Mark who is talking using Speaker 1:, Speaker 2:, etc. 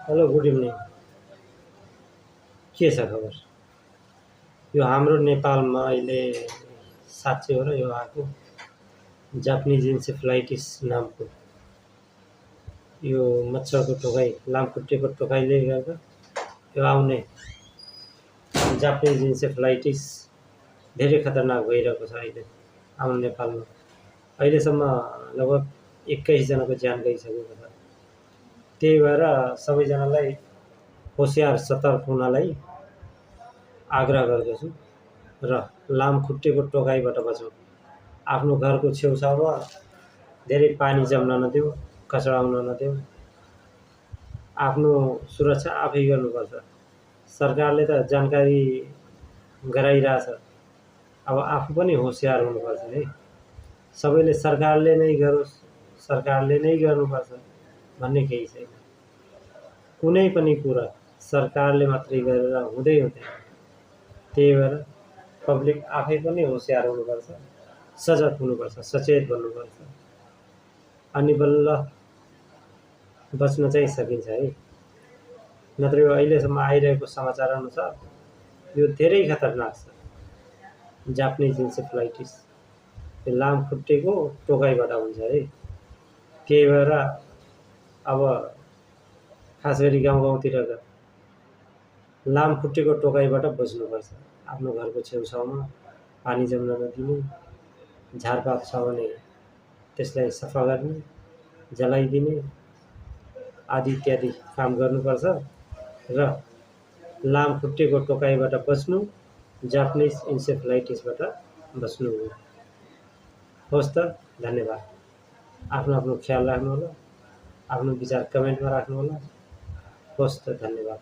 Speaker 1: Hello, good evening. के छ खबर? यो हाम्रो नेपालमा अहिले साँच्चै हो र यो आएको जापानिज इन्सेफ्लाइटिस नामको यो मच्छरको टोकाइ, लामखुट्टेको टोकाइले गर्दा यो आउने जापानिज इन्सेफ्लाइटिस धेरै खतरनाक भइरहेको छ अहिले हाम्रो नेपालमा। अहिलेसम्म लगभग 21 जनाको ज्यान गइसकेको छ। त्यही भएर सबैजनालाई होसियार सतर्क हुनलाई आग्रह गर्दछु र लामखुट्टेको टोकाइबाट बचौँ। आफ्नो घरको छेउछाउमा धेरै पानी जम्न नदेऊ, कचरा आउन नदेऊ। आफ्नो सुरक्षा आफै गर्नुपर्छ। सरकारले त जानकारी गराइरहेछ, अब आफू पनि होसियार हुनुपर्छ है। सबैले सरकारले नै गरोस्, सरकारले नै गर्नुपर्छ भन्ने केही छैन। कुनै पनि कुरा सरकारले मात्रै गरेर हुँदैन। त्यही भएर पब्लिक आफै पनि होसियार हुनुपर्छ, सजग हुनुपर्छ, सचेत बन्नुपर्छ, अनि बल्ल बच्न चाहिँ सकिन्छ है। नत्र यो अहिलेसम्म आइरहेको समाचार अनुसार यो धेरै खतरनाक छ। जापानिज इन्सेफ्लाइटिस यो लामखुट्टेको टोकाइबाट हुन्छ है। त्यही भएर अब खास गरी गाउँगाउँतिरका लामखुट्टेको टोकाइबाट बच्नुपर्छ। आफ्नो घरको छेउछाउमा पानी जम्न नदिने, झारपात छ भने त्यसलाई सफा गर्ने, जलाइदिने आदि इत्यादि काम गर्नुपर्छ र लामखुट्टेको टोकाइबाट बच्नु, जापानिज इन्सेफ्लाइटिसबाट बच्नु हो। होस् त, धन्यवाद। आफ्नो आफ्नो ख्याल राख्नुहोला, आफ्नो विचार कमेन्टमा राख्नुहोला। होस् त, धन्यवाद।